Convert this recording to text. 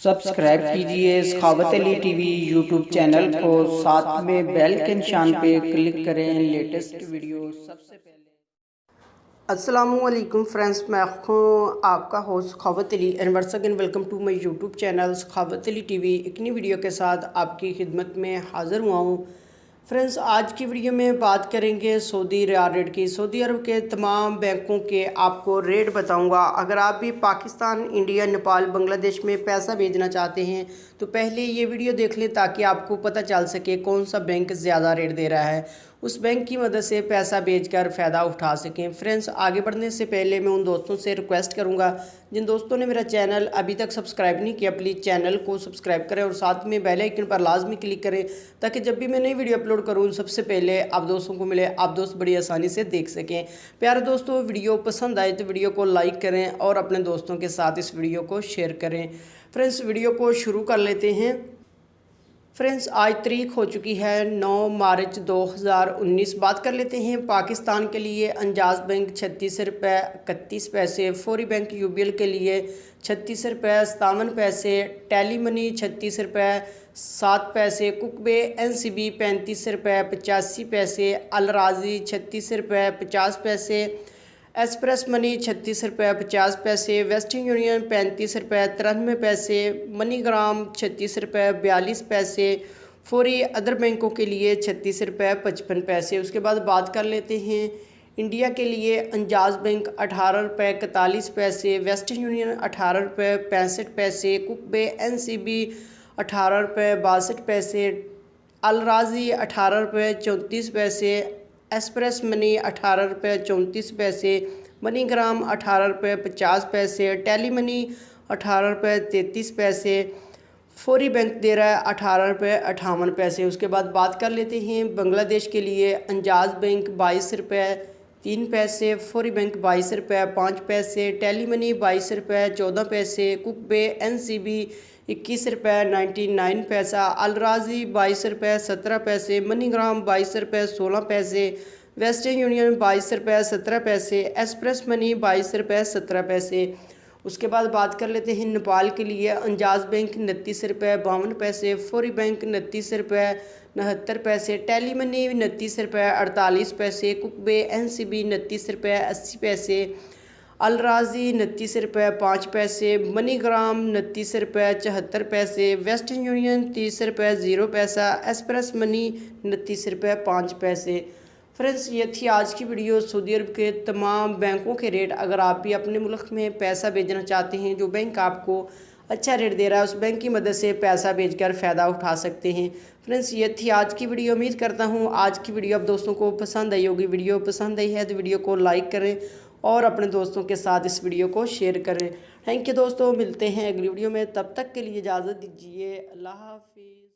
Subscribe कीजिए सखावत Ali TV YouTube channel को, साथ में बेल के निशान पे क्लिक करें लेटेस्ट वीडियो सबसे पहले। अस्सलामुअलैकुम फ्रेंड्स, मैं हूँ आपका host Sakhawat Ali and once again welcome to my YouTube channel Sakhawat Ali TV. एक नई वीडियो के साथ आपकी खिदमत में हाज़िर हुआ हूँ। फ्रेंड्स, आज की वीडियो में बात करेंगे सऊदी रियाल रेट की। सऊदी अरब के तमाम बैंकों के आपको रेट बताऊंगा। अगर आप भी पाकिस्तान, इंडिया, नेपाल, बांग्लादेश में पैसा भेजना चाहते हैं तो पहले ये वीडियो देख लें ताकि आपको पता चल सके कौन सा बैंक ज़्यादा रेट दे रहा है, उस बैंक की मदद से पैसा भेजकर फ़ायदा उठा सकें। फ्रेंड्स, आगे बढ़ने से पहले मैं उन दोस्तों से रिक्वेस्ट करूंगा जिन दोस्तों ने मेरा चैनल अभी तक सब्सक्राइब नहीं किया, प्लीज़ चैनल को सब्सक्राइब करें और साथ में बेल आइकन पर लाजमी क्लिक करें ताकि जब भी मैं नई वीडियो अपलोड करूँ सबसे पहले आप दोस्तों को मिले, आप दोस्त बड़ी आसानी से देख सकें। प्यारे दोस्तों, वीडियो पसंद आए तो वीडियो को लाइक करें और अपने दोस्तों के साथ इस वीडियो को शेयर करें। फ्रेंड्स, वीडियो को शुरू कर लेते हैं। फ्रेंड्स, आज तारीख हो चुकी है 9 मार्च 2019। बात कर लेते हैं पाकिस्तान के लिए। अंजाज बैंक 36 रुपये 31 पैसे, फौरी बैंक यूबीएल के लिए 36 रुपये 57 पैसे, टेली मनी 36 रुपये 7 पैसे, कुकबे एनसीबी 35 रुपये 85 पैसे, अलराजी 36 रुपये 50 पैसे, एक्सप्रेस मनी 36 रुपये 50 पैसे, वेस्टर्न यूनियन 35 रुपये 93 पैसे, मनीग्राम 36 रुपये 42 पैसे, फौरी अदर बैंकों के लिए 36 रुपये 55 पैसे। उसके बाद बात कर लेते हैं इंडिया के लिए। अंजाज बैंक 18 रुपये 41 पैसे, वेस्टर्न यूनियन 18 रुपये 65 पैसे, कुकबे एनसीबी 18 रुपये 62 पैसे, अलराजी 18 रुपये 34 पैसे, एक्सप्रेस मनी 18 रुपये 34 पैसे, मनीग्राम 18 रुपये 50 पैसे, टेली मनी 18 रुपये 33 पैसे, फौरी बैंक दे रहा है 18 रुपये 58 पैसे। उसके बाद बात कर लेते हैं बांग्लादेश के लिए। अंजाज बैंक 22 रुपये 3 पैसे, फौरी बैंक 22 रुपये 5 पैसे, टेली मनी 22 रुपये 14 पैसे, कुकबे एनसीबी 21 रुपये 99 पैसा, अलराजी 22 रुपये 17 पैसे, मनीग्राम 22 रुपये 16 पैसे, वेस्टर्न यूनियन 22 रुपये 17 पैसे, एक्सप्रेस मनी 22 रुपये 17 पैसे। उसके बाद बात कर लेते हैं नेपाल के लिए। अंजाज बैंक 29 रुपये 52 पैसे, फौरी बैंक 29 रुपये 79 पैसे, टेली मनी 29 रुपये 48 पैसे, कुकबे एनसीबी 29 रुपये 80 पैसे, अलराजी 29 रुपये 5 पैसे, मनीग्राम 29 रुपये 74 पैसे, वेस्टर्न यूनियन 30 रुपये 0 पैसा, एक्सप्रेस मनी 29 रुपये 5 पैसे। फ्रेंड्स, ये थी आज की वीडियो सऊदी अरब के तमाम बैंकों के रेट। अगर आप भी अपने मुल्क में पैसा भेजना चाहते हैं, जो बैंक आपको अच्छा रेट दे रहा है, उस बैंक की मदद से पैसा भेजकर फ़ायदा उठा सकते हैं। फ्रेंड्स, ये थी आज की वीडियो। उम्मीद करता हूँ आज की वीडियो आप दोस्तों को पसंद आई होगी। वीडियो पसंद आई है तो वीडियो को लाइक करें और अपने दोस्तों के साथ इस वीडियो को शेयर करें। थैंक यू दोस्तों, मिलते हैं अगली वीडियो में। तब तक के लिए इजाज़त दीजिए। अल्लाह हाफिज़।